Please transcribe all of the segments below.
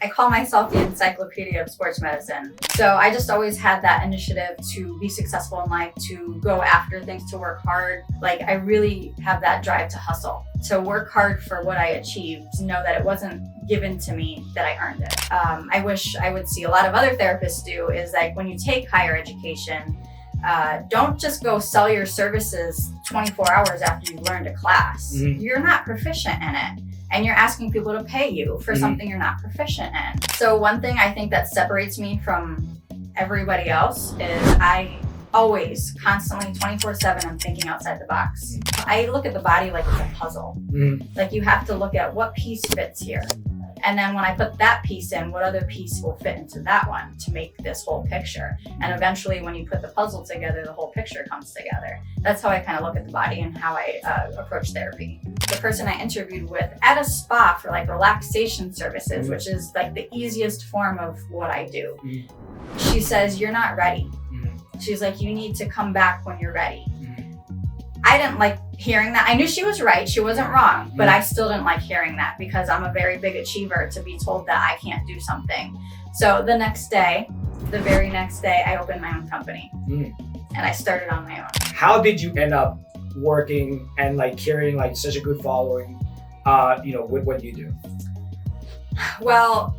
I call myself the encyclopedia of sports medicine. So I just always had that initiative to be successful in life, to go after things, to work hard. Like I really have that drive to hustle, to work hard for what I achieved, to know that it wasn't given to me, that I earned it. I wish I would see a lot of other therapists do is like when you take higher education, don't just go sell your services 24 hours after you've learned a class. Mm-hmm. You're not proficient in it. And you're asking people to pay you for something you're not proficient in. So one thing I think that separates me from everybody else is I always, constantly, 24/7, I'm thinking outside the box. I look at the body like it's a puzzle. Like you have to look at what piece fits here. And then when I put that piece in, what other piece will fit into that one to make this whole picture? And eventually when you put the puzzle together, the whole picture comes together. That's how I kind of look at the body and how I approach therapy. The person I interviewed with at a spa for like relaxation services, which is like the easiest form of what I do. She says, "You're not ready." She's like, "You need to come back when you're ready." I didn't like hearing that. I knew she was right. She wasn't wrong, but I still didn't like hearing that because I'm a very big achiever to be told that I can't do something. So the very next day, I opened my own company and I started on my own. How did you end up working and like carrying like such a good following, with what you do? Well,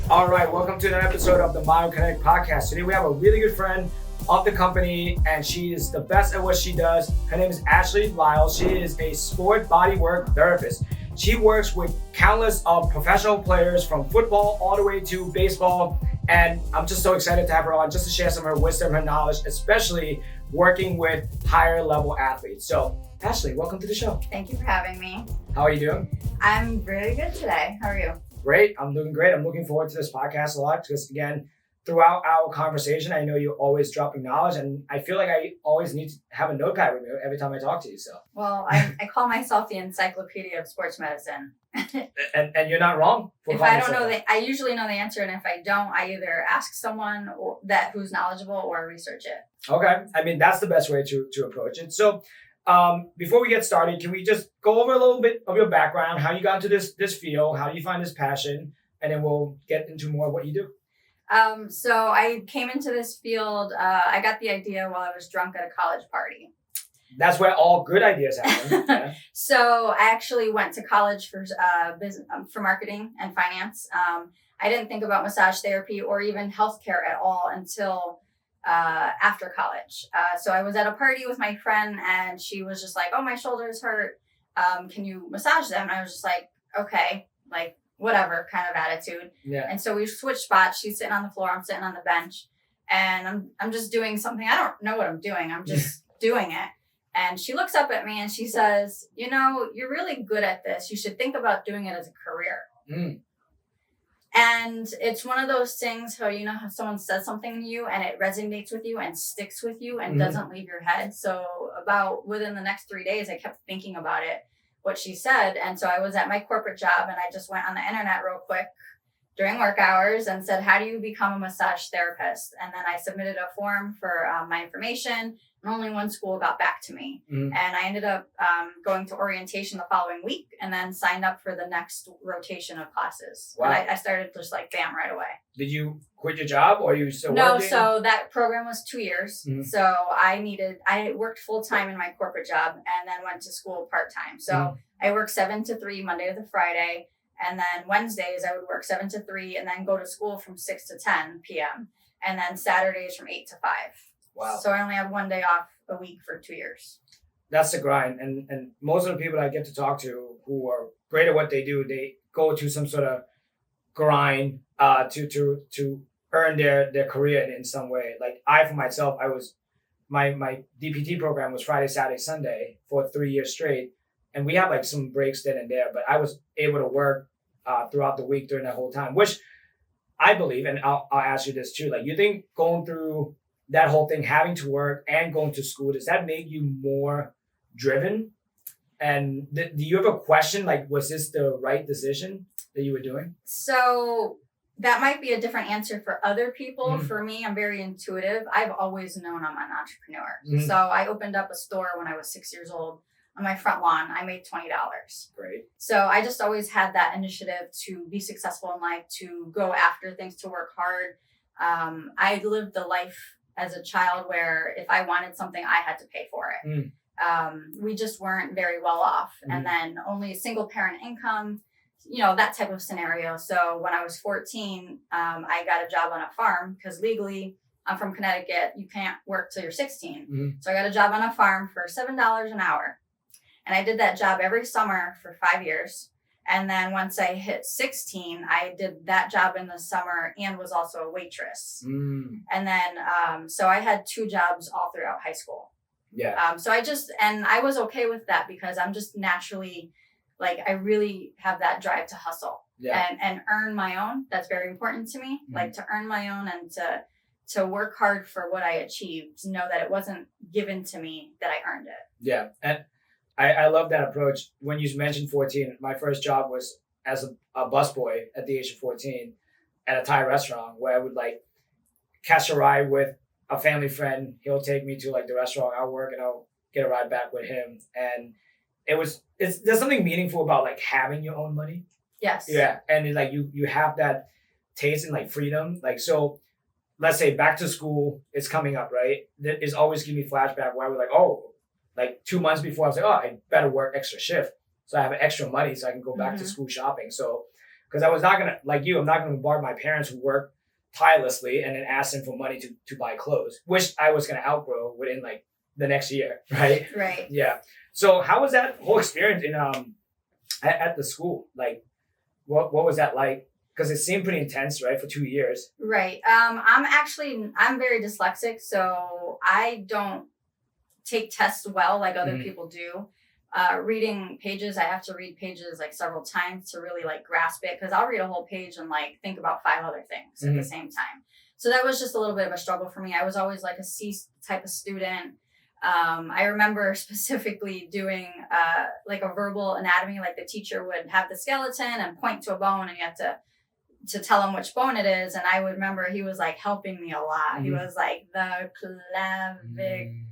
all right, welcome to another episode of the Modern Connect podcast. Today we have a really good friend of the company and she is the best at what she does. Her name is Ashley Liles. She is a sport bodywork therapist. She works with countless of professional players from football all the way to baseball. And I'm just so excited to have her on just to share some of her wisdom, her knowledge, especially working with higher level athletes. So Ashley, welcome to the show. Thank you for having me. How are you doing? I'm really good today. How are you? Great. I'm doing great. I'm looking forward to this podcast a lot because, again, throughout our conversation, I know you're always dropping knowledge, and I feel like I always need to have a notepad with me every time I talk to you. So, well, I call myself the encyclopedia of sports medicine. and you're not wrong. If I don't know I usually know the answer, and if I don't, I either ask someone who's knowledgeable or research it. Okay. I mean, that's the best way to approach it. So, before we get started, can we just go over a little bit of your background, how you got into this field, how you find this passion, and then we'll get into more of what you do. So I came into this field, I got the idea while I was drunk at a college party. That's where all good ideas happen. Yeah. So I actually went to college for business, for marketing and finance. I didn't think about massage therapy or even healthcare at all until after college. So I was at a party with my friend and she was just like, "Oh, my shoulders hurt. Can you massage them?" And I was just like, "Okay," like whatever kind of attitude. Yeah. And so we switched spots. She's sitting on the floor. I'm sitting on the bench and I'm just doing something. I don't know what I'm doing. I'm just doing it. And she looks up at me and she says, "You know, you're really good at this. You should think about doing it as a career." And it's one of those things how, how someone says something to you and it resonates with you and sticks with you and doesn't leave your head. So about within the next 3 days, I kept thinking about it, what she said. And so I was at my corporate job and I just went on the internet real quick during work hours and said, "How do you become a massage therapist?" And then I submitted a form for my information. And only one school got back to me. And I ended up going to orientation the following week and then signed up for the next rotation of classes. Wow. And I started just like bam right away. Did you quit your job or are you still working? No, so that program was 2 years. So I worked full time in my corporate job and then went to school part time. So I worked 7 to 3 Monday to Friday. And then Wednesdays I would work 7 to 3 and then go to school from 6 to 10 p.m. And then Saturdays from 8 to 5. Wow. So I only had 1 day off a week for 2 years. That's the grind. And most of the people I get to talk to who are great at what they do, they go to some sort of grind to earn their career in some way. Like I, for myself, my DPT program was Friday, Saturday, Sunday for 3 years straight. And we had like some breaks then and there, but I was able to work throughout the week during that whole time, which I believe, and I'll ask you this too, like you think going through that whole thing, having to work and going to school, does that make you more driven? And do you ever question, like, was this the right decision that you were doing? So that might be a different answer for other people. For me, I'm very intuitive. I've always known I'm an entrepreneur. So I opened up a store when I was 6 years old on my front lawn. I made $20. Great. So I just always had that initiative to be successful in life, to go after things, to work hard. I lived the life as a child where if I wanted something, I had to pay for it. We just weren't very well off. And then only a single parent income, that type of scenario. So when I was 14, I got a job on a farm because legally I'm from Connecticut. You can't work till you're 16. So I got a job on a farm for $7 an hour. And I did that job every summer for 5 years. And then once I hit 16, I did that job in the summer and was also a waitress. And then, so I had 2 jobs all throughout high school. Yeah. So I was okay with that because I'm just naturally, like, I really have that drive to hustle and earn my own. That's very important to me. Like to earn my own and to work hard for what I achieved, to know that it wasn't given to me, that I earned it. Yeah. And I love that approach. When you mentioned 14, my first job was as a busboy at the age of 14 at a Thai restaurant where I would like catch a ride with a family friend. He'll take me to like the restaurant. I'll work and I'll get a ride back with him. And there's something meaningful about like having your own money. Yes. Yeah. And it's like you have that taste and like freedom. Like, so let's say back to school is coming up, right? It's always giving me flashback where I was like, oh, like 2 months before I was like, oh, I better work extra shift. So I have extra money so I can go back to school shopping. So, because I was not going to, like you, I'm not going to bombard my parents who work tirelessly and then ask them for money to buy clothes, which I was going to outgrow within like the next year, right? Right. Yeah. So how was that whole experience in at the school? Like, what was that like? Because it seemed pretty intense, right, for 2 years. Right. I'm very dyslexic, so I don't take tests well like other people do. Reading pages, I have to read pages like several times to really like grasp it, because I'll read a whole page and like think about 5 other things at the same time. So that was just a little bit of a struggle for me. I was always like a C type of student. I remember specifically doing like a verbal anatomy, like the teacher would have the skeleton and point to a bone and you have to tell him which bone it is. And I would remember he was like helping me a lot. He was like the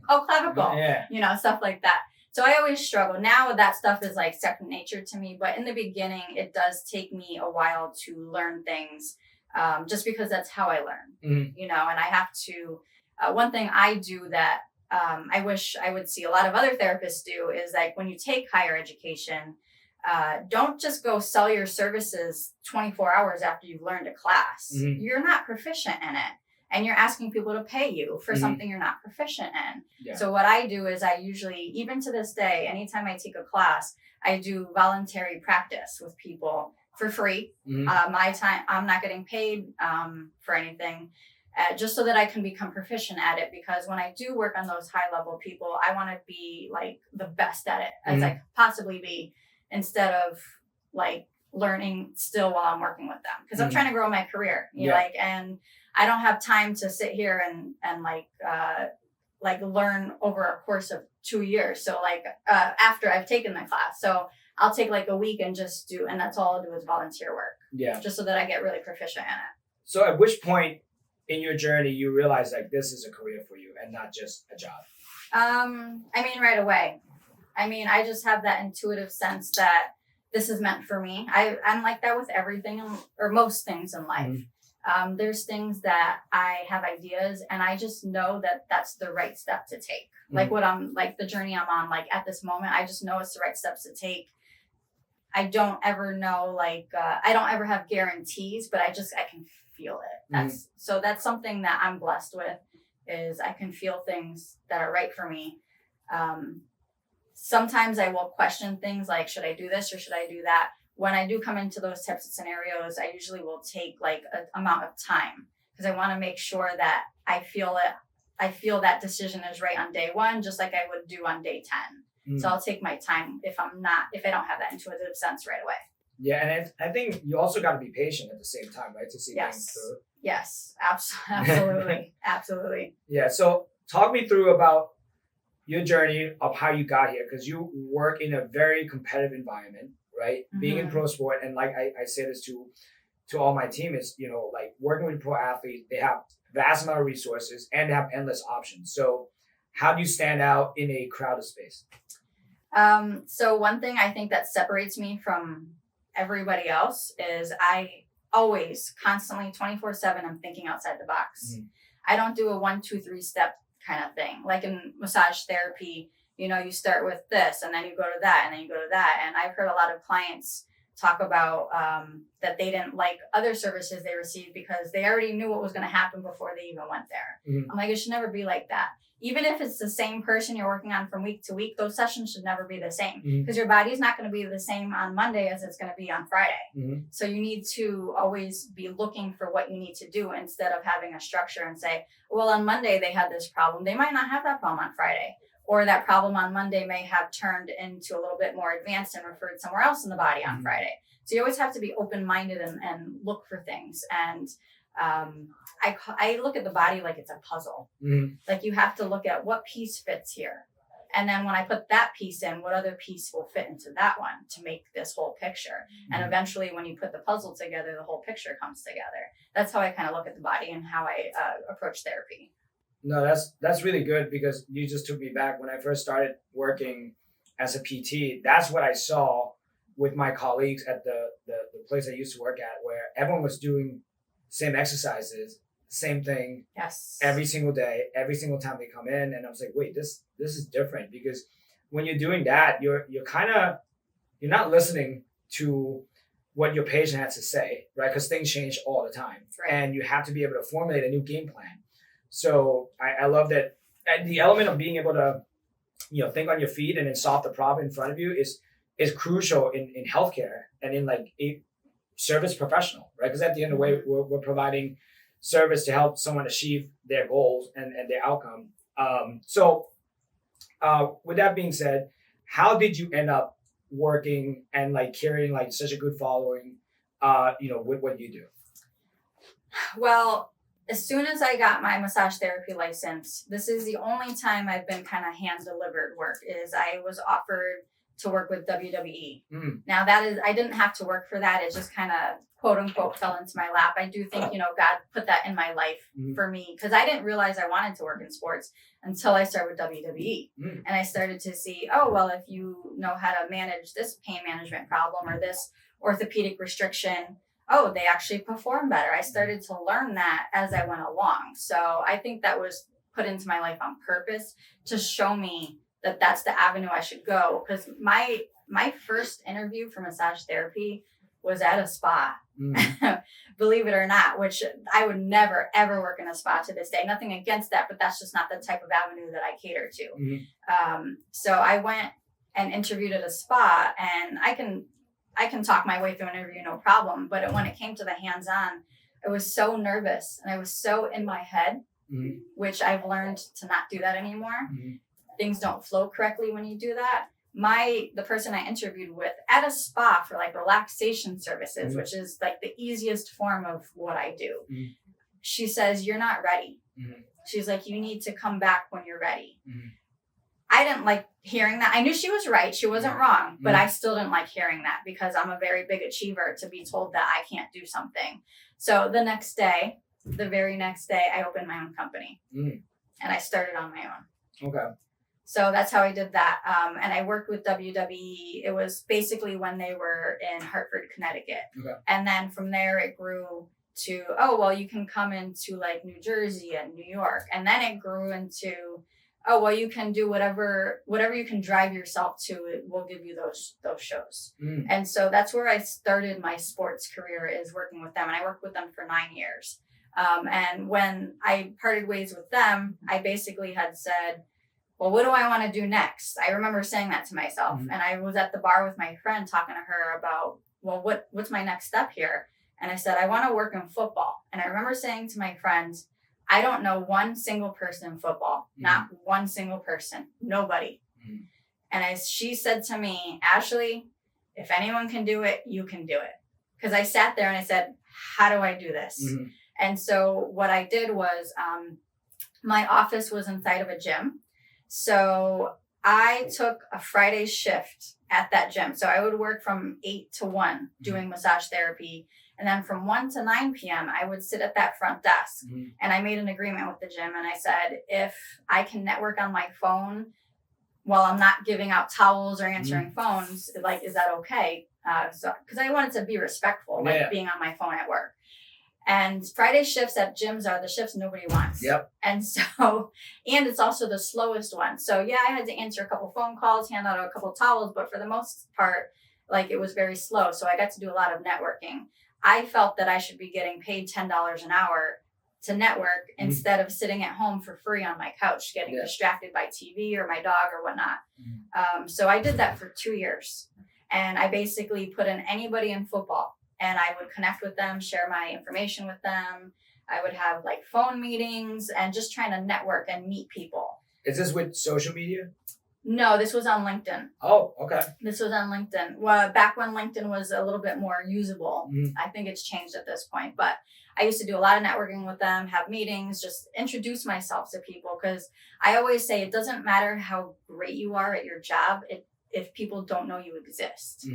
clavicle, stuff like that. So I always struggle. Now that stuff is like second nature to me. But in the beginning, it does take me a while to learn things just because that's how I learn, and I have to, one thing I do that I wish I would see a lot of other therapists do is like when you take higher education, don't just go sell your services 24 hours after you've learned a class. You're not proficient in it. And you're asking people to pay you for something you're not proficient in. Yeah. So what I do is I usually, even to this day, anytime I take a class, I do voluntary practice with people for free. My time, I'm not getting paid for anything. Just so that I can become proficient at it, because when I do work on those high level people, I want to be like the best at it as I could possibly be, instead of like learning still while I'm working with them, because I'm trying to grow my career, and I don't have time to sit here and like learn over a course of 2 years. So like after I've taken the class, so I'll take like a week and just do, and that's all I'll do is volunteer work. Yeah. Just so that I get really proficient in it. So at which point in your journey you realize like this is a career for you and not just a job? Right away. I just have that intuitive sense that this is meant for me. I'm like that with everything or most things in life. There's things that I have ideas and I just know that that's the right step to take. Like what I'm like the journey I'm on, like at this moment, I just know it's the right steps to take. I don't ever know, I don't ever have guarantees, but I can feel it. That's something that I'm blessed with, is I can feel things that are right for me. Sometimes I will question things like, should I do this or should I do that? When I do come into those types of scenarios, I usually will take like an amount of time, because I want to make sure that I feel that decision is right on day 1, just like I would do on day 10. So I'll take my time if I don't have that intuitive sense right away. Yeah, and I think you also got to be patient at the same time, right? To see things through. Yes, absolutely. Absolutely. Yeah, so talk me through about your journey of how you got here, because you work in a very competitive environment, right? Being in pro sport, and like I say this to all my team is, like working with pro athletes, they have vast amount of resources and they have endless options. So how do you stand out in a crowded space? So one thing I think that separates me from everybody else is I always constantly 24/7 I'm thinking outside the box. Mhm. I don't do a 1, 2, 3 step kind of thing. Like in massage therapy, you start with this and then you go to that and then you go to that. And I've heard a lot of clients talk about that they didn't like other services they received because they already knew what was going to happen before they even went there. Mhm. I'm like, it should never be like that. Even if it's the same person you're working on from week to week, those sessions should never be the same because your body's not going to be the same on Monday as it's going to be on Friday. Mhm. So you need to always be looking for what you need to do instead of having a structure and say, well, on Monday they had this problem. They might not have that problem on Friday. Or that problem on Monday may have turned into a little bit more advanced and referred somewhere else in the body on Friday. So you always have to be open-minded and look for things. And I look at the body like it's a puzzle. Mhm. Like you have to look at what piece fits here. And then when I put that piece in, what other piece will fit into that one to make this whole picture? And eventually when you put the puzzle together, the whole picture comes together. That's how I kind of look at the body and how I approach therapy. No, that's really good because you just took me back when I first started working as a PT. That's what I saw with my colleagues at the place I used to work at, where everyone was doing same exercises, same thing Yes. every single day, every single time they come in. And I was like, wait, this is different because when you're doing that, you're not listening to what your patient has to say, right? Because things change all the time, Right. and you have to be able to formulate a new game plan. So I love that. And the element of being able to, think on your feet and then solve the problem in front of you is crucial in healthcare and in like a service professional, right? Because at the end of the way, we're providing service to help someone achieve their goals and their outcome. So with that being said, how did you end up working and like carrying like such a good following, with what you do? Well, as soon as I got my massage therapy license, this is the only time I've been kind of hand delivered work is I was offered to work with WWE. Now I didn't have to work for that. It just kind of quote unquote fell into my lap. I do think, God put that in my life for me because I didn't realize I wanted to work in sports until I started with WWE. And I started to see, oh, well, if you know how to manage this pain management problem or this orthopedic restriction, oh, they actually perform better. I started to learn that as I went along. So I think that was put into my life on purpose to show me that that's the avenue I should go. Because my first interview for massage therapy was at a spa, believe it or not, which I would never, ever work in a spa to this day. Nothing against that, but that's just not the type of avenue that I cater to. So I went and interviewed at a spa, and I can talk my way through an interview, no problem. But when it came to the hands-on, I was so nervous and I was so in my head, which I've learned to not do that anymore. Things don't flow correctly when you do that. The person I interviewed with at a spa for like relaxation services, which is like the easiest form of what I do. She says, you're not ready. She's like, you need to come back when you're ready. I didn't like hearing that. I knew she was right. She wasn't wrong, but I still didn't like hearing that because I'm a very big achiever to be told that I can't do something. So the very next day, I opened my own company and I started on my own. Okay. So that's how I did that. And I worked with WWE. It was basically when they were in Hartford, Connecticut. Okay. And then from there it grew to, oh, well, you can come into like New Jersey and New York. And then it grew into, oh, well, you can do whatever you can drive yourself to, it will give you those shows. And so that's where I started my sports career, is working with them. And I worked with them for 9 years. And when I parted ways with them, I basically had said, well, what do I want to do next? I remember saying that to myself. And I was at the bar with my friend talking to her about, well, what's my next step here? And I said, I want to work in football. And I remember saying to my friends, I don't know one single person in football, not one single person, nobody. And she said to me, Ashley, if anyone can do it, you can do it. Because I sat there and I said, how do I do this? And so what I did was my office was inside of a gym. So I took a Friday shift at that gym. So I would work from 8 to 1 doing massage therapy. And then from 1 to 9 p.m., I would sit at that front desk. And I made an agreement with the gym. And I said, if I can network on my phone while I'm not giving out towels or answering phones, like, is that okay? So, because I wanted to be respectful, like being on my phone at work. And Friday shifts at gyms are the shifts nobody wants. Yep. And so, and it's also the slowest one. So yeah, I had to answer a couple phone calls, hand out a couple towels, but for the most part, like, it was very slow. So I got to do a lot of networking. I felt that I should be getting paid $10 an hour to network instead of sitting at home for free on my couch, getting distracted by TV or my dog or whatnot. So I did that for 2 years. And I basically put in anybody in football. And I would connect with them, share my information with them. I would have like phone meetings and just trying to network and meet people. Is this with social media? No, this was on LinkedIn. Oh, okay. This was on LinkedIn. Well, back when LinkedIn was a little bit more usable. I think it's changed at this point. But I used to do a lot of networking with them, have meetings, just introduce myself to people. Because I always say it doesn't matter how great you are at your job if people don't know you exist.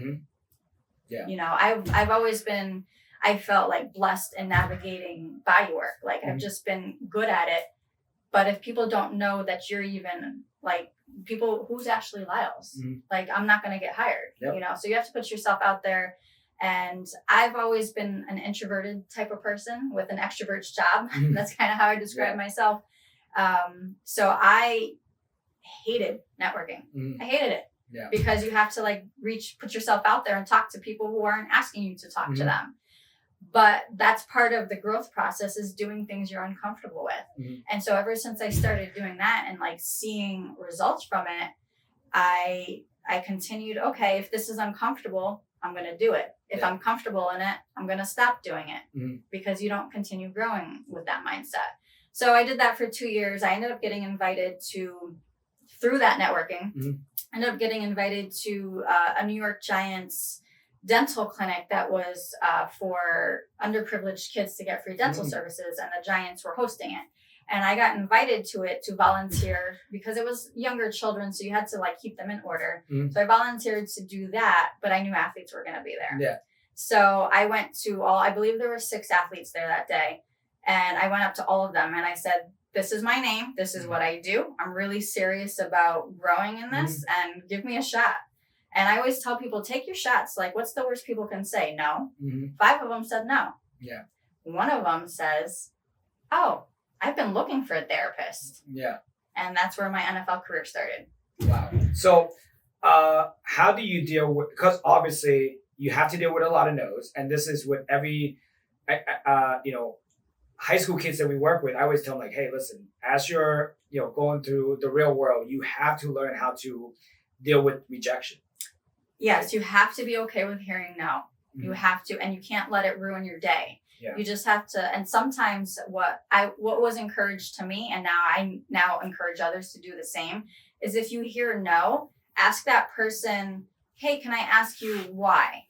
Yeah. You know, I've always been, I felt like blessed in navigating body work. Like I've just been good at it. But if people don't know that you're even like who's Ashley Liles? Like, I'm not going to get hired, you know? So you have to put yourself out there. And I've always been an introverted type of person with an extrovert's job. That's kind of how I describe myself. So I hated networking. I hated it. Yeah. Because you have to like put yourself out there and talk to people who aren't asking you to talk to them. But that's part of the growth process, is doing things you're uncomfortable with. And so ever since I started doing that and like seeing results from it, I continued, okay, if this is uncomfortable, I'm going to do it. If I'm comfortable in it, I'm going to stop doing it, because you don't continue growing with that mindset. So I did that for 2 years. I ended up getting invited through that networking, ended up getting invited to a New York Giants dental clinic that was for underprivileged kids to get free dental services, and the Giants were hosting it. And I got invited to it to volunteer because it was younger children, so you had to like keep them in order. So I volunteered to do that, but I knew athletes were going to be there. Yeah. So I went to I believe there were 6 athletes there that day, and I went up to all of them and I said, this is my name. This is what I do. I'm really serious about growing in this, and give me a shot. And I always tell people, take your shots. Like, what's the worst people can say? No. 5 of them said no. Yeah. One of them says, oh, I've been looking for a therapist. Yeah. And that's where my NFL career started. Wow. So how do you deal with, because obviously you have to deal with a lot of no's, and this is with every, high school kids that we work with. I always tell them, like, hey, listen, as you're, going through the real world, you have to learn how to deal with rejection. Yes, you have to be okay with hearing no. You have to, and you can't let it ruin your day. Yeah. You just have to, and sometimes what was encouraged to me, and I now encourage others to do the same, is if you hear no, ask that person, hey, can I ask you why?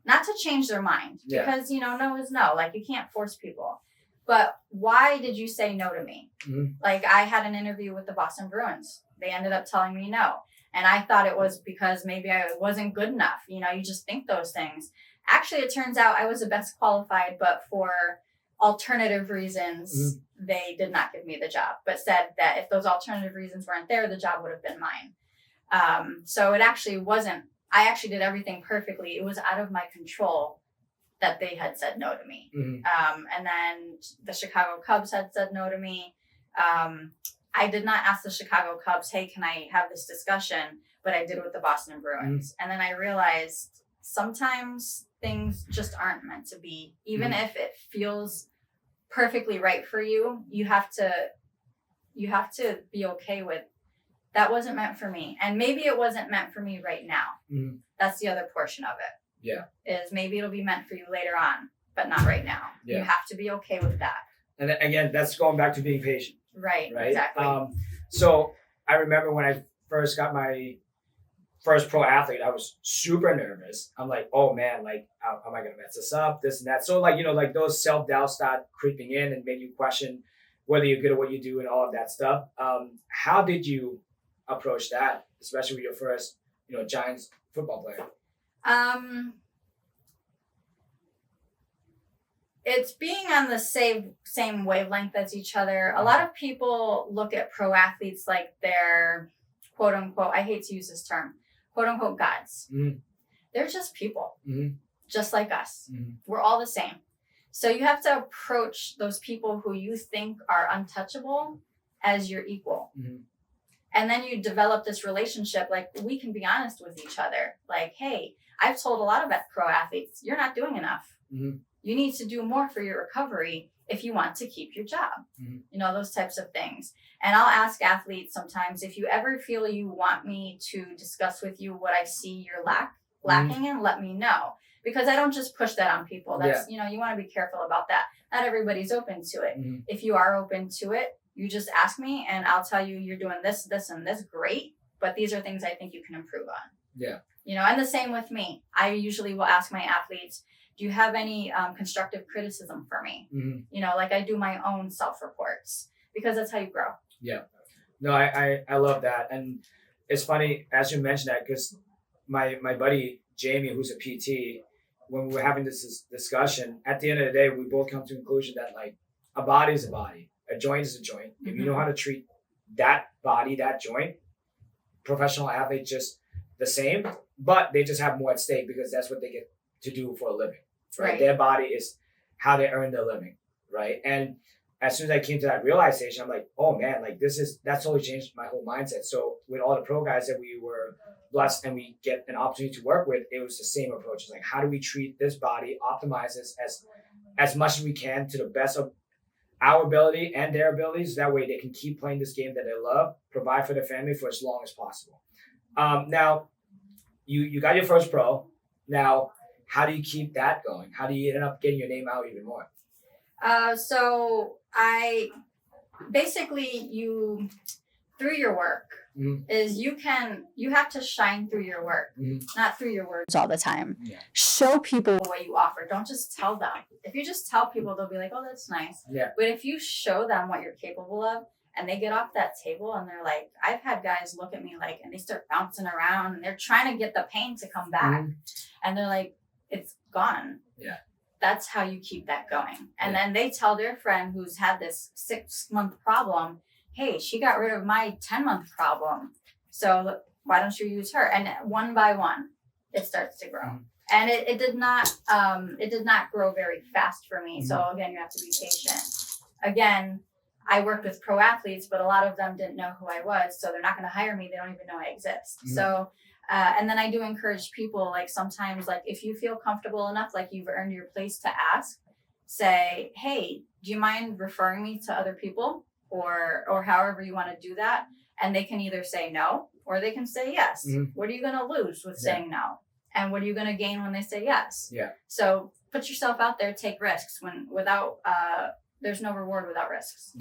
Not to change their mind, because, no is no. Like, you can't force people. But why did you say no to me? Like, I had an interview with the Boston Bruins. They ended up telling me no. And I thought it was because maybe I wasn't good enough. You just think those things. Actually, it turns out I was the best qualified, but for alternative reasons, they did not give me the job, but said that if those alternative reasons weren't there, the job would have been mine. So it actually wasn't, I actually did everything perfectly. It was out of my control that they had said no to me. And then the Chicago Cubs had said no to me. I did not ask the Chicago Cubs, hey, can I have this discussion? But I did with the Boston Bruins. And then I realized sometimes things just aren't meant to be. Even if it feels perfectly right for you, you have to be okay with, that wasn't meant for me. And maybe it wasn't meant for me right now. That's the other portion of it. Yeah. Is maybe it'll be meant for you later on, but not right now. You have to be okay with that. And again, that's going back to being patient. Right. Exactly. So I remember when I first got my first pro athlete, I was super nervous. I'm like, oh man, like, am I going to mess this up? This and that. So like those self-doubts start creeping in and make you question whether you're good at what you do and all of that stuff. How did you approach that, especially with your first, Giants football player? It's being on the same wavelength as each other. A lot of people look at pro athletes like they're quote unquote, I hate to use this term, quote unquote gods. They're just people, just like us. We're all the same. So you have to approach those people who you think are untouchable as your equal. And then you develop this relationship, like we can be honest with each other. Like, hey, I've told a lot of pro athletes, you're not doing enough. You need to do more for your recovery if you want to keep your job. You know, those types of things. And I'll ask athletes sometimes, if you ever feel you want me to discuss with you what I see you're lacking in, let me know. Because I don't just push that on people. That's, you know, you want to be careful about that. Not everybody's open to it. If you are open to it, you just ask me and I'll tell you, you're doing this, this, and this great, but these are things I think you can improve on. You know, and the same with me. I usually will ask my athletes, do you have any constructive criticism for me? You know, like I do my own self-reports, because that's how you grow. No, I love that. And it's funny, as you mentioned that, because my buddy, Jamie, who's a PT, when we were having this discussion, at the end of the day, we both come to the conclusion that like a body is a body. A joint is a joint. If you know how to treat that body, that joint, professional athletes just the same, but they just have more at stake because that's what they get to do for a living, right? Their body is how they earn their living, right? And as soon as I came to that realization, I'm like, oh man, like that's totally changed my whole mindset. So with all the pro guys that we were blessed and we get an opportunity to work with, it was the same approach. It's like, how do we treat this body, optimize this as much as we can to the best of our ability and their abilities. That way they can keep playing this game that they love, provide for their family for as long as possible. Now, you got your first pro. Now, how do you keep that going? How do you end up getting your name out even more? So I basically, through your work, is you have to shine through your work, not through your words all the time. Show people what you offer. Don't just tell them. If you just tell people, they'll be like, oh, that's nice. But if you show them what you're capable of and they get off that table and they're like, I've had guys look at me like, and they start bouncing around and they're trying to get the pain to come back. And they're like, it's gone. That's how you keep that going. And then they tell their friend who's had this 6-month problem, hey, she got rid of my 10-month problem. So why don't you use her? And one by one, it starts to grow. And it did not grow very fast for me. So again, you have to be patient. Again, I worked with pro athletes, but a lot of them didn't know who I was. So they're not going to hire me. They don't even know I exist. So, and then I do encourage people, like sometimes, like if you feel comfortable enough, like you've earned your place to ask, say, hey, do you mind referring me to other people? Or however you want to do that. And they can either say no, or they can say yes. What are you going to lose with saying no? And what are you going to gain when they say yes? So put yourself out there, take risks there's no reward without risks.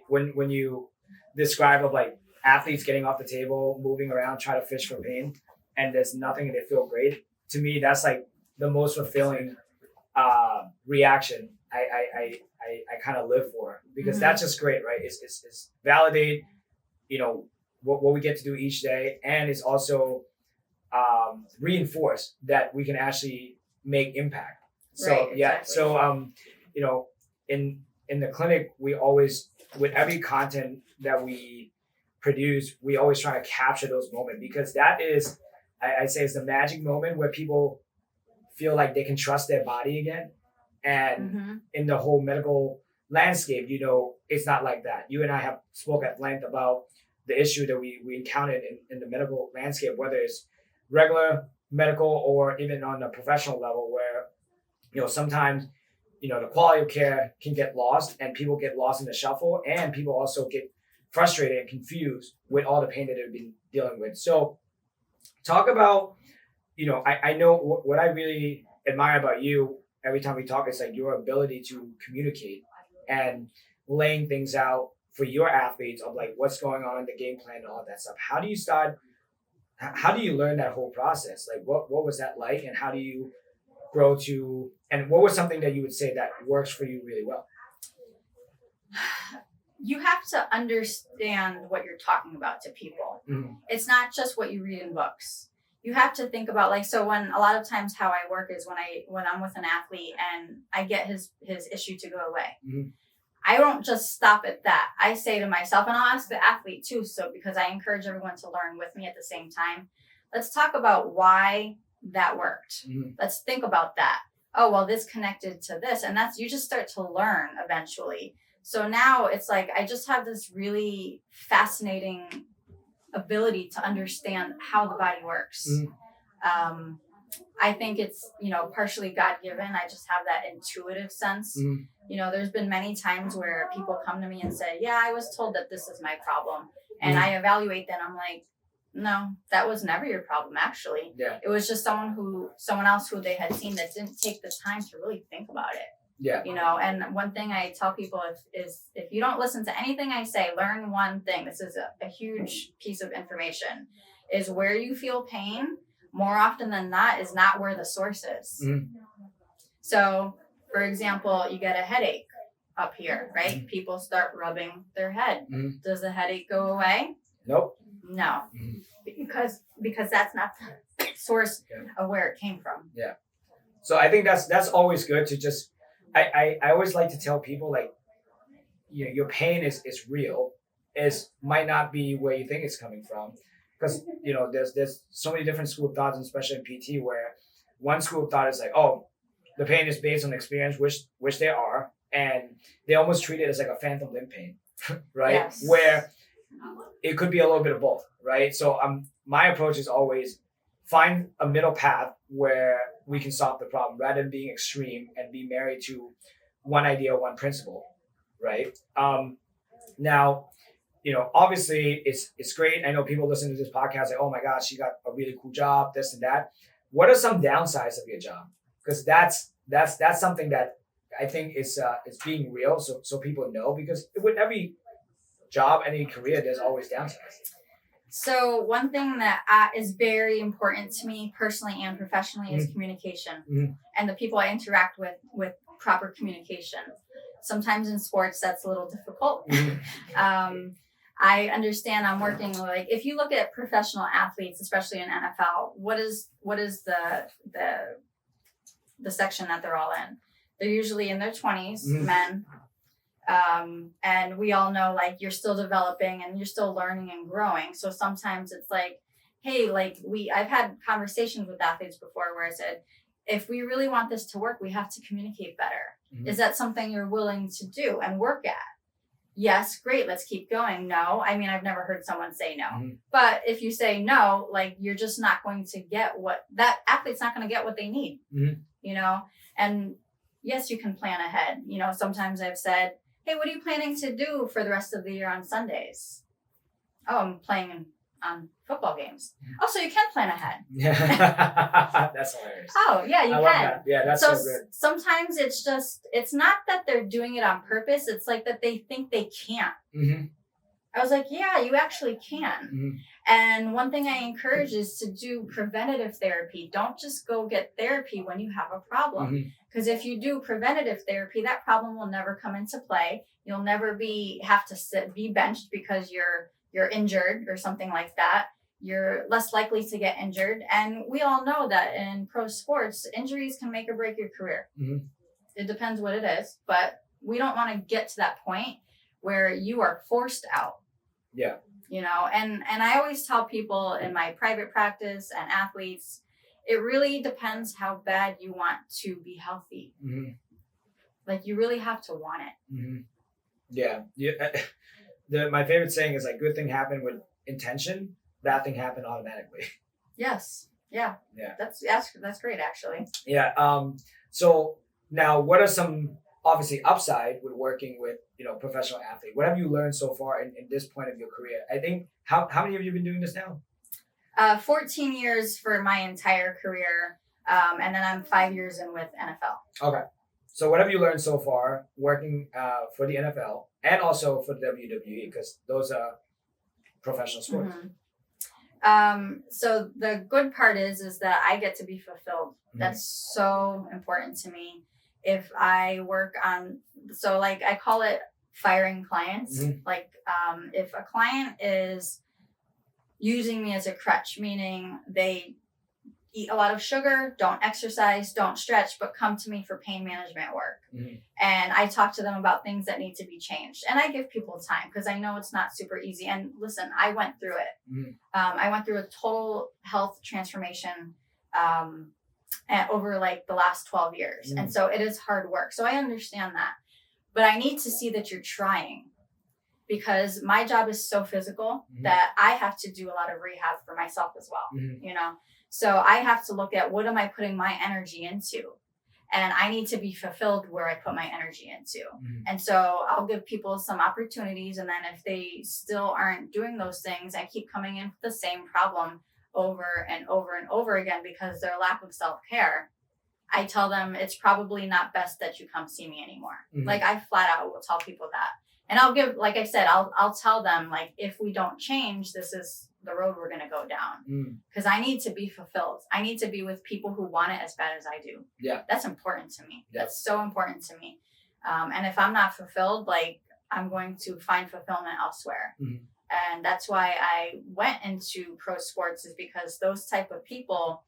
When you describe of like athletes getting off the table, moving around, trying to fish for pain, and there's nothing and they feel great. To me, that's like the most fulfilling reaction I kind of live for, because that's just great, right? It's validate, you know, what we get to do each day, and it's also reinforce that we can actually make impact. So exactly. So you know, in the clinic, we always, with every content that we produce, we always try to capture those moments, because that is, I'd say, it's the magic moment where people feel like they can trust their body again. And in the whole medical landscape, you know, it's not like that. You and I have spoke at length about the issue that we encountered in the medical landscape, whether it's regular medical or even on a professional level, where, you know, sometimes, you know, the quality of care can get lost and people get lost in the shuffle, and people also get frustrated and confused with all the pain that they've been dealing with. So talk about, you know, I know what I really admire about you every time we talk is like your ability to communicate and laying things out for your athletes of like what's going on in the game plan and all that stuff. How do you learn that whole process? Like what was that like, and how do you grow to, and what was something that you would say that works for you really well? You have to understand what you're talking about to people. It's not just what you read in books. You have to think about, like, so when a lot of times how I work is when I'm with an athlete and I get his issue to go away. I don't just stop at that. I say to myself, and I'll ask the athlete too, so because I encourage everyone to learn with me at the same time, let's talk about why that worked. Let's think about that. Oh, well, this connected to this. And that's, you just start to learn eventually. So now it's like, I just have this really fascinating ability to understand how the body works. I think it's, partially God-given. I just have that intuitive sense. There's been many times where people come to me and say, yeah, I was told that this is my problem. And I evaluate that. I'm like, no, that was never your problem, actually. Yeah. It was just someone else who they had seen that didn't take the time to really think about it. Yeah. And one thing I tell people is if you don't listen to anything I say, learn one thing. This is a huge piece of information, is where you feel pain more often than not is not where the source is. So, for example, you get a headache up here, right? People start rubbing their head. Does the headache go away? Nope. No, because that's not the source of where it came from. Yeah. So I think that's always good to just, I always like to tell people, like, your pain is real. Might not be where you think it's coming from, because there's so many different school of thoughts, and especially in PT, where one school of thought is like, oh, the pain is based on experience, which they are, and they almost treat it as like a phantom limb pain, right? Yes. Where it could be a little bit of both, right? So my approach is always find a middle path where we can solve the problem, rather than being extreme and be married to one idea, one principle, right? Now, obviously it's great. I know people listen to this podcast like, oh my gosh, you got a really cool job, this and that. What are some downsides of your job? Because that's something that I think is being real, so people know, because with every job, any career, there's always downsides. So one thing that is very important to me personally and professionally is communication, and the people I interact with proper communication. Sometimes in sports that's a little difficult. I understand I'm working, like, if you look at professional athletes, especially in NFL, what is the section that they're all in? They're usually in their 20s, men. And we all know, like, you're still developing and you're still learning and growing. So sometimes it's like, hey, like, I've had conversations with athletes before where I said, if we really want this to work, we have to communicate better. Is that something you're willing to do and work at? Yes, great, let's keep going. No, I mean, I've never heard someone say no. But if you say no, like, you're just not going to get that athlete's not going to get what they need, and yes, you can plan ahead. Sometimes I've said, hey, what are you planning to do for the rest of the year on Sundays? Oh, I'm playing on football games. Oh, so you can plan ahead. Yeah, that's hilarious. Oh, yeah, you I can. love that. Yeah, that's so good. Sometimes it's not that they're doing it on purpose. It's like that they think they can't. I was like, yeah, you actually can. And one thing I encourage is to do preventative therapy. Don't just go get therapy when you have a problem. Because if you do preventative therapy, that problem will never come into play. You'll never have to be benched because you're injured or something like that. You're less likely to get injured. And we all know that in pro sports, injuries can make or break your career. It depends what it is, but we don't want to get to that point where you are forced out. Yeah. And I always tell people in my private practice and athletes, it really depends how bad you want to be healthy. Like, you really have to want it. Yeah. My favorite saying is, like, good thing happened with intention, bad thing happened automatically. Yes. Yeah. That's great, actually. Yeah. So now, what are some obviously upside with working with professional athlete? What have you learned so far in this point of your career? I think how many have you been doing this now? 14 years for my entire career, and then I'm 5 years in with NFL. Okay. So what have you learned so far working for the NFL and also for the WWE, because those are professional sports? So the good part is that I get to be fulfilled. That's so important to me. If I work on, so like I call it firing clients. Like if a client is using me as a crutch, meaning they eat a lot of sugar, don't exercise, don't stretch, but come to me for pain management work. And I talk to them about things that need to be changed. And I give people time because I know it's not super easy. And listen, I went through it. I went through a total health transformation over like the last 12 years. And so it is hard work. So I understand that. But I need to see that you're trying, because my job is so physical that I have to do a lot of rehab for myself as well, you know? So I have to look at what am I putting my energy into? And I need to be fulfilled where I put my energy into. And so I'll give people some opportunities. And then if they still aren't doing those things, I keep coming in with the same problem over and over and over again because their lack of self-care. I tell them it's probably not best that you come see me anymore. Like I flat out will tell people that. And I'll give, like I said, I'll tell them, like, if we don't change, this is the road we're going to go down. Because I need to be fulfilled. I need to be with people who want it as bad as I do. Yeah. That's important to me. Yeah. That's so important to me. And if I'm not fulfilled, like, I'm going to find fulfillment elsewhere. And that's why I went into pro sports, is because those type of people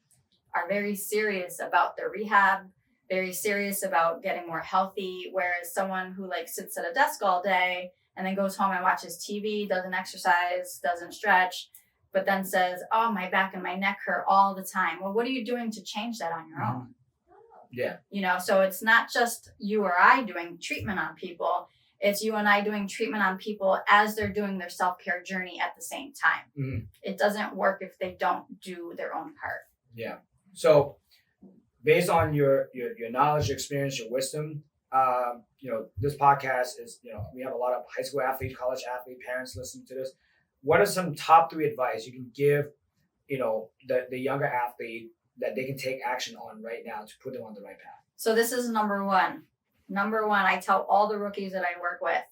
are very serious about their rehab, very serious about getting more healthy, whereas someone who like sits at a desk all day and then goes home and watches TV, doesn't exercise, doesn't stretch, but then says, oh, my back and my neck hurt all the time. Well, what are you doing to change that on your own? Yeah. You know, so it's not just you or I doing treatment on people. It's you and I doing treatment on people as they're doing their self-care journey at the same time. It doesn't work if they don't do their own part. Yeah. So based on your knowledge, experience, your wisdom, you know, this podcast is, you know, we have a lot of high school athletes, college athletes, parents listening to this. What are some top 3 advice you can give, you know, the younger athlete that they can take action on right now to put them on the right path? So this is number one. Number one, I tell all the rookies that I work with,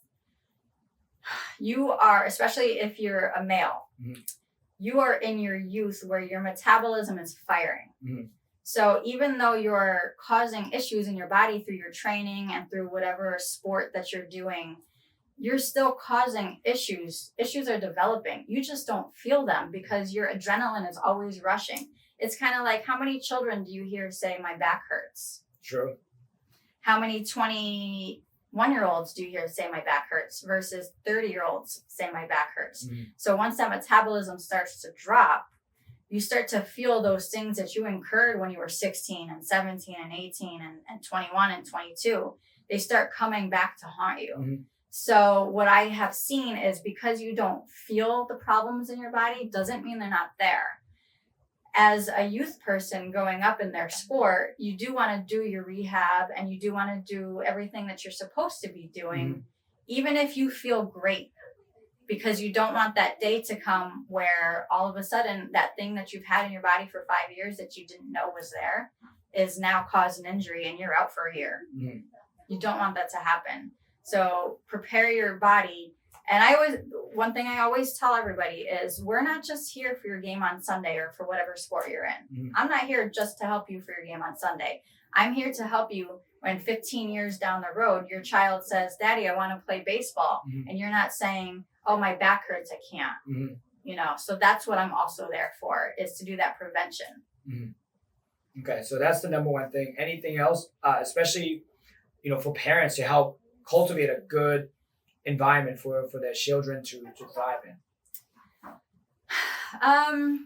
you are, especially if you're a male, you are in your youth where your metabolism is firing. So even though you're causing issues in your body through your training and through whatever sport that you're doing, you're still causing issues. Issues are developing. You just don't feel them because your adrenaline is always rushing. It's kind of like, how many children do you hear say, my back hurts? True. How many 21-year-olds do you hear say my back hurts versus 30-year-olds say my back hurts? So once that metabolism starts to drop, you start to feel those things that you incurred when you were 16 and 17 and 18 and 21 and 22. They start coming back to haunt you. So what I have seen is because you don't feel the problems in your body doesn't mean they're not there. As a youth person growing up in their sport, you do want to do your rehab and you do want to do everything that you're supposed to be doing, even if you feel great, because you don't want that day to come where all of a sudden that thing that you've had in your body for 5 years that you didn't know was there is now causing injury and you're out for a year. You don't want that to happen. So prepare your body. And one thing I always tell everybody is we're not just here for your game on Sunday or for whatever sport you're in. I'm not here just to help you for your game on Sunday. I'm here to help you when 15 years down the road, your child says, Daddy, I want to play baseball. And you're not saying, oh, my back hurts, I can't. You know, so that's what I'm also there for, is to do that prevention. Okay, so that's the number one thing. Anything else, especially, you know, for parents to help cultivate a good environment for their children to thrive in? I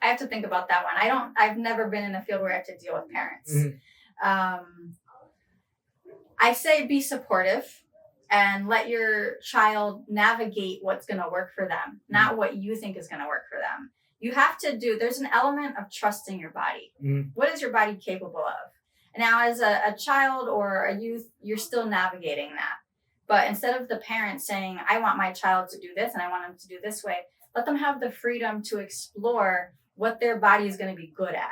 have to think about that one. I've never been in a field where I have to deal with parents. I say be supportive and let your child navigate what's going to work for them, not what you think is going to work for them. You have to there's an element of trusting your body. What is your body capable of? And now as a child or a youth, you're still navigating that. But instead of the parent saying, I want my child to do this and I want them to do this way, let them have the freedom to explore what their body is going to be good at.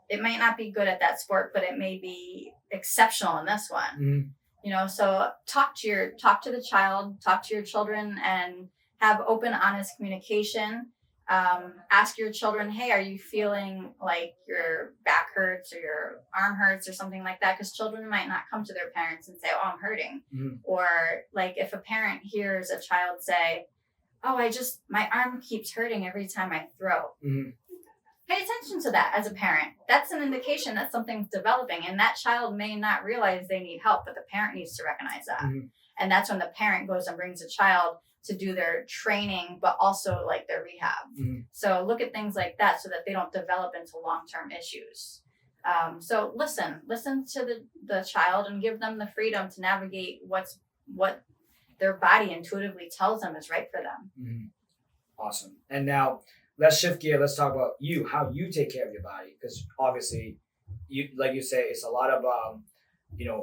It might not be good at that sport, but it may be exceptional in this one. You know, so talk to the child, talk to your children, and have open, honest communication. Ask your children, hey, are you feeling like your back hurts or your arm hurts or something like that? Because children might not come to their parents and say, oh, I'm hurting. Or like if a parent hears a child say, oh, my arm keeps hurting every time I throw. Pay attention to that as a parent. That's an indication that something's developing, and that child may not realize they need help, but the parent needs to recognize that. And that's when the parent goes and brings a child to do their training, but also like their rehab. So look at things like that so that they don't develop into long-term issues. So listen to the child and give them the freedom to navigate what their body intuitively tells them is right for them. Awesome. And now let's shift gear. Let's talk about how you take care of your body, because obviously, like you say, it's a lot of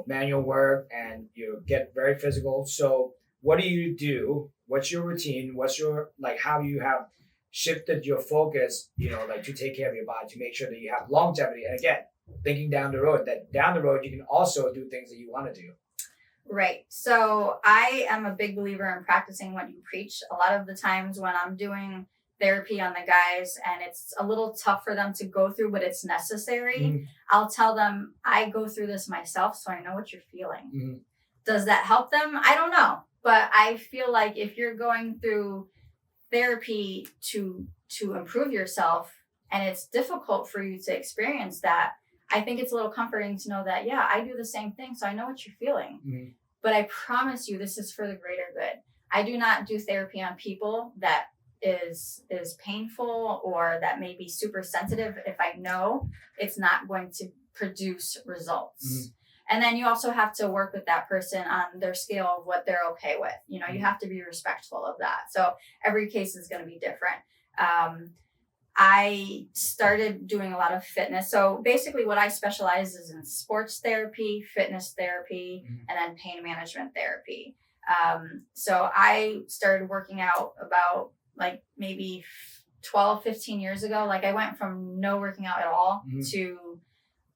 manual work, and you get very physical. So what do you do? What's your routine? What's your how you have shifted your focus, to take care of your body, to make sure that you have longevity? And again, thinking down the road, you can also do things that you want to do. Right. So I am a big believer in practicing what you preach. A lot of the times when I'm doing therapy on the guys and it's a little tough for them to go through, but it's necessary, I'll tell them, I go through this myself, so I know what you're feeling. Does that help them? I don't know. But I feel like if you're going through therapy to improve yourself and it's difficult for you to experience that, I think it's a little comforting to know that, yeah, I do the same thing, so I know what you're feeling. But I promise you, this is for the greater good. I do not do therapy on people that is painful or that may be super sensitive if I know it's not going to produce results. And then you also have to work with that person on their scale of what they're okay with. You have to be respectful of that. So every case is going to be different. I started doing a lot of fitness. So basically what I specialize is in sports therapy, fitness therapy, and then pain management therapy. So I started working out about maybe 12, 15 years ago. I went from no working out at all to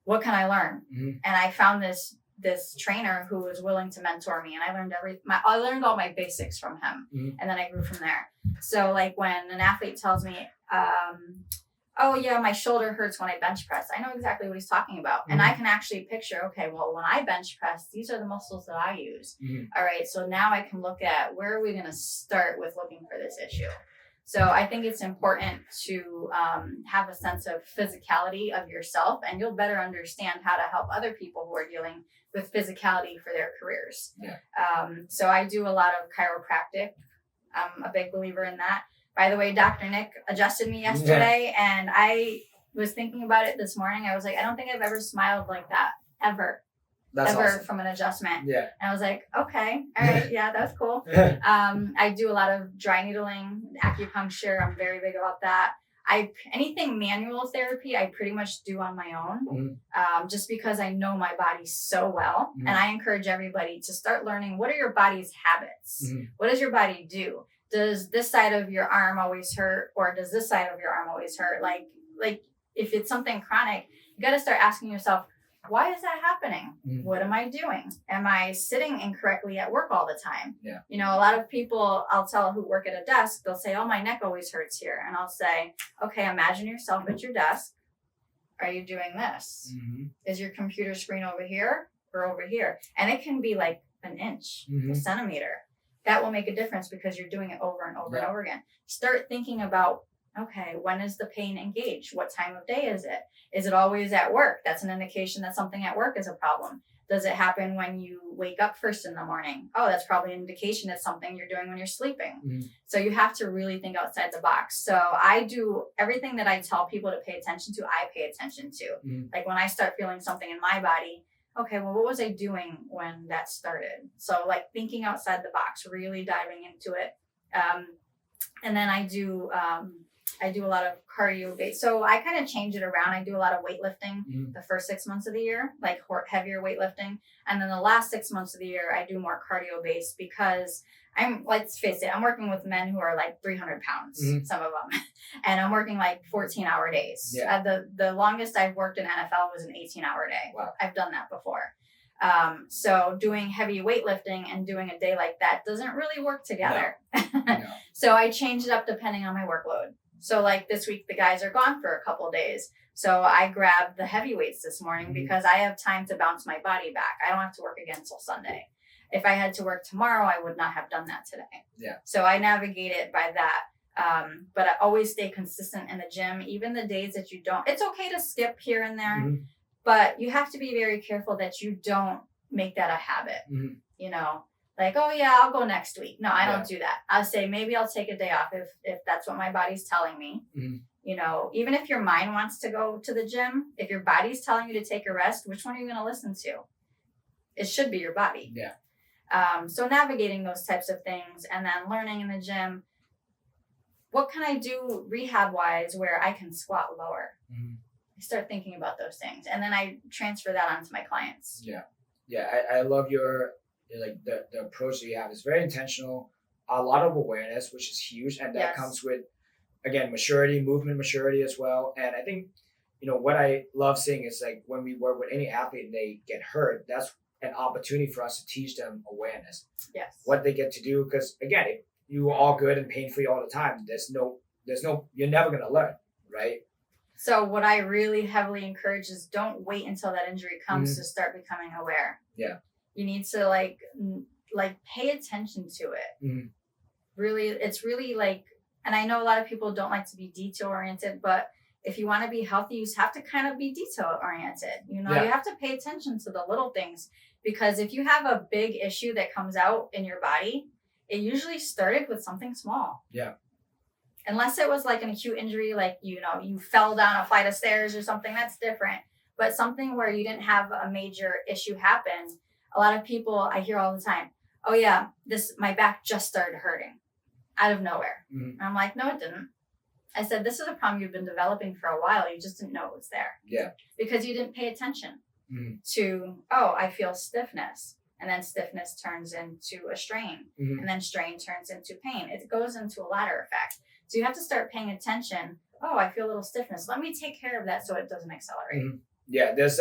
what can I learn? And I found this trainer who was willing to mentor me, and I learned I learned all my basics from him, and then I grew from there. So when an athlete tells me, oh yeah, my shoulder hurts when I bench press, I know exactly what he's talking about. And I can actually picture, okay, well, when I bench press, these are the muscles that I use. All right, so now I can look at where are we going to start with looking for this issue. So I think it's important to have a sense of physicality of yourself, and you'll better understand how to help other people who are dealing with physicality for their careers. So I do a lot of chiropractic. I'm a big believer in that. By the way, Dr. Nick adjusted me yesterday, and I was thinking about it this morning. I was like, I don't think I've ever smiled like that, ever. That's ever awesome. From an adjustment. Yeah. And I was like, okay, all right, yeah, that's cool. I do a lot of dry needling, acupuncture. I'm very big about that. Anything manual therapy, I pretty much do on my own, just because I know my body so well. And I encourage everybody to start learning, what are your body's habits? What does your body do? Does this side of your arm always hurt, or does this side of your arm always hurt? Like if it's something chronic, you got to start asking yourself, why is that happening? What am I doing? Am I sitting incorrectly at work all the time? Yeah. A lot of people I'll tell who work at a desk, they'll say, oh, my neck always hurts here. And I'll say, okay, imagine yourself at your desk. Are you doing this? Is your computer screen over here or over here? And it can be like an inch, a centimeter. That will make a difference because you're doing it over and over and over again. Start thinking about, okay, when is the pain engaged? What time of day is it? Is it always at work? That's an indication that something at work is a problem. Does it happen when you wake up first in the morning? Oh, that's probably an indication it's something you're doing when you're sleeping. So you have to really think outside the box. So I do everything that I tell people to pay attention to, I pay attention to. Like when I start feeling something in my body, okay, well, what was I doing when that started? So thinking outside the box, really diving into it. And then I do a lot of cardio based. So I kind of change it around. I do a lot of weightlifting the first 6 months of the year, heavier weightlifting. And then the last 6 months of the year, I do more cardio based because let's face it, I'm working with men who are 300 pounds, some of them. And I'm working 14-hour days. Yeah. The longest I've worked in NFL was an 18-hour day. Wow. I've done that before. So doing heavy weightlifting and doing a day like that doesn't really work together. No. So I change it up depending on my workload. So this week, the guys are gone for a couple days. So I grabbed the heavy weights this morning because I have time to bounce my body back. I don't have to work again until Sunday. If I had to work tomorrow, I would not have done that today. Yeah. So I navigate it by that. But I always stay consistent in the gym, even the days that you don't. It's okay to skip here and there, Mm-hmm. but you have to be very careful that you don't make that a habit. Mm-hmm. You know, like, oh yeah, I'll go next week. No, I don't do that. I'll say maybe I'll take a day off if that's what my body's telling me. Mm-hmm. You know, even if your mind wants to go to the gym, if your body's telling you to take a rest, which one are you going to listen to? It should be your body. Yeah. So navigating those types of things, and then learning in the gym, what can I do rehab wise where I can squat lower? Mm-hmm. I start thinking about those things, and then I transfer that onto my clients. Yeah. I love your like the approach that you have. It's very intentional, a lot of awareness, which is huge, and that comes with, again, maturity, movement maturity as well. And I think, you know, what I love seeing is like when we work with any athlete and they get hurt, that's an opportunity for us to teach them awareness. Yes. What they get to do, because again, if you are all good and pain free all the time, there's no, you're never gonna learn, right? So what I really heavily encourage is don't wait until that injury comes Mm-hmm. to start becoming aware. Yeah. You need to like pay attention to it. Mm-hmm. Really, it's really like, and I know a lot of people don't like to be detail oriented, but if you want to be healthy, you have to kind of be detail oriented. You know, you have to pay attention to the little things, because if you have a big issue that comes out in your body, it usually started with something small. Yeah. Unless it was like an acute injury, like, you know, you fell down a flight of stairs or something, that's different. But something where you didn't have a major issue happen, a lot of people, I hear all the time, oh yeah, my back just started hurting out of nowhere. Mm-hmm. And I'm like, no, it didn't. I said, this is a problem you've been developing for a while. You just didn't know it was there. Yeah. Because you didn't pay attention Mm-hmm. to, oh, I feel stiffness. And then stiffness turns into a strain. Mm-hmm. And then strain turns into pain. It goes into a ladder effect. So you have to start paying attention. Oh, I feel a little stiffness. Let me take care of that so it doesn't accelerate. Mm-hmm. Yeah, there's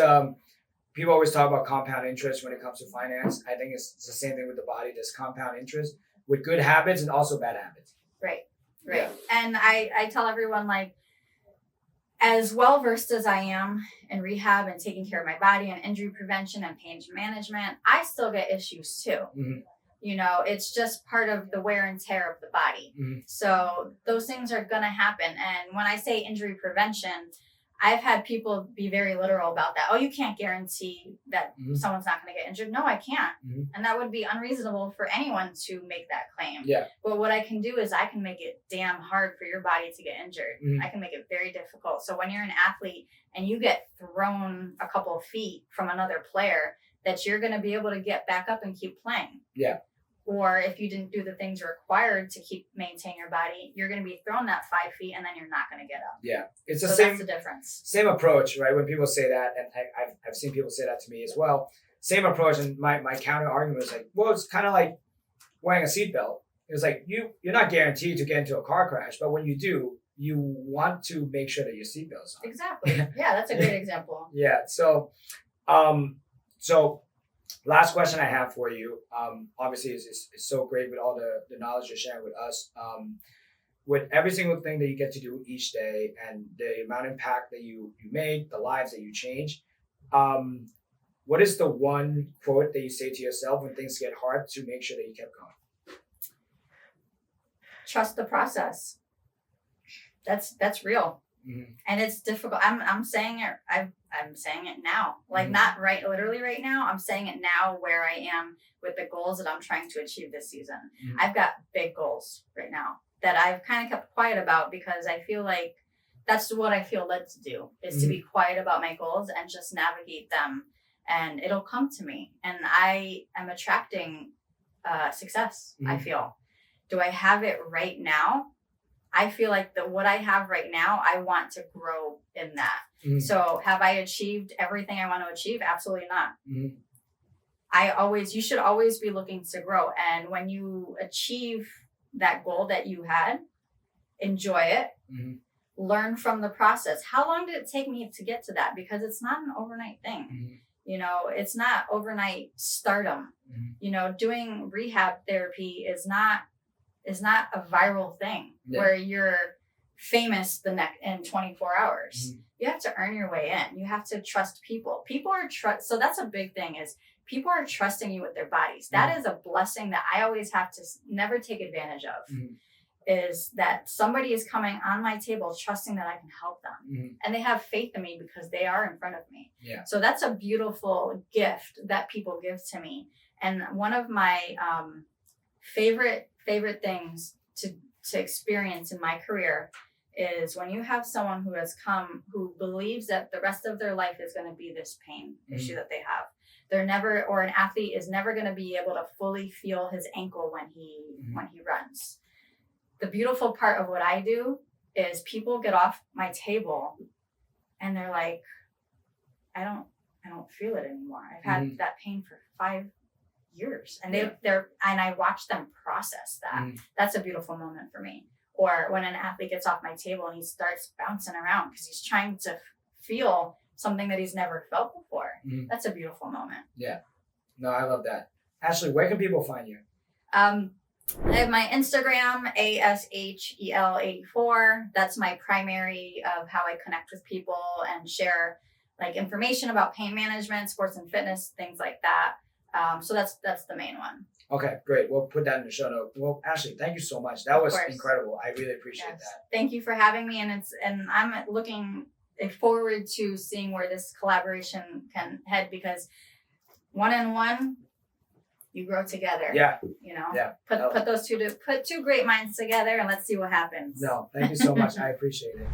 people always talk about compound interest when it comes to finance. I think it's the same thing with the body. There's compound interest with good habits and also bad habits. Right. Yeah. And I tell everyone, like, as well versed as I am in rehab and taking care of my body and injury prevention and pain management, I still get issues too. Mm-hmm. You know, it's just part of the wear and tear of the body. Mm-hmm. So those things are going to happen. And when I say injury prevention, I've had people be very literal about that. Oh, you can't guarantee that Mm-hmm. someone's not going to get injured. No, I can't. Mm-hmm. And that would be unreasonable for anyone to make that claim. Yeah. But what I can do is I can make it damn hard for your body to get injured. Mm-hmm. I can make it very difficult. So when you're an athlete and you get thrown a couple of feet from another player, that you're going to be able to get back up and keep playing. Yeah. Or if you didn't do the things required to maintain your body, you're going to be thrown that 5 feet and then you're not going to get up. Yeah. It's the So same. that's the difference. Same approach, right? When people say that, and I've seen people say that to me as well. Same approach, and my counter argument was like, well, it's kind of like wearing a seatbelt. It's like you're not guaranteed to get into a car crash, but when you do, you want to make sure that your seatbelt's on. Exactly. Yeah, that's a great example. Yeah. So, last question I have for you, obviously is so great with all the knowledge you're sharing with us. With every single thing that you get to do each day and the amount of impact that you made, the lives that you change, what is the one quote that you say to yourself when things get hard to make sure that you kept going? Trust the process. That's real. Mm-hmm. And it's difficult. I'm saying it. I'm saying it now. Like, not literally right now. I'm saying it now where I am with the goals that I'm trying to achieve this season. Mm-hmm. I've got big goals right now that I've kind of kept quiet about because I feel like that's what I feel led to do, is to be quiet about my goals and just navigate them, and it'll come to me. And I am attracting success. I feel. Do I have it right now? I feel like what I have right now, I want to grow in that. Mm-hmm. So have I achieved everything I want to achieve? Absolutely not. Mm-hmm. You should always be looking to grow. And when you achieve that goal that you had, enjoy it, learn from the process. How long did it take me to get to that? Because it's not an overnight thing. Mm-hmm. You know, it's not overnight stardom. Mm-hmm. You know, doing rehab therapy is not a viral thing where you're famous in 24 hours. Mm-hmm. You have to earn your way in. You have to trust people. So that's a big thing, is people are trusting you with their bodies. That is a blessing that I always have to never take advantage of. Mm-hmm. is that somebody is coming on my table trusting that I can help them. Mm-hmm. And they have faith in me because they are in front of me. Yeah. So that's a beautiful gift that people give to me. And one of my favorite things to experience in my career is when you have someone who has come who believes that the rest of their life is going to be this pain issue that they have. They're never, or an athlete is never going to be able to fully feel his ankle when he runs. The beautiful part of what I do is people get off my table and they're like, I don't feel it anymore. I've had that pain for 5 years, and they're and I watch them process that. That's a beautiful moment for me. Or when an athlete gets off my table and he starts bouncing around because he's trying to feel something that he's never felt before. That's a beautiful moment. Yeah. No, I love that. Ashley, where can people find you? I have my Instagram, ASHEL84. That's my primary of how I connect with people and share like information about pain management, sports and fitness, things like that. So that's the main one. Okay, great. We'll put that in the show note. Well, Ashley, thank you so much. That was incredible. I really appreciate that. Thank you for having me. And I'm looking forward to seeing where this collaboration can head, because one-on-one, you grow together. Yeah. You know. Yeah. Put two great minds together and let's see what happens. No, thank you so much. I appreciate it.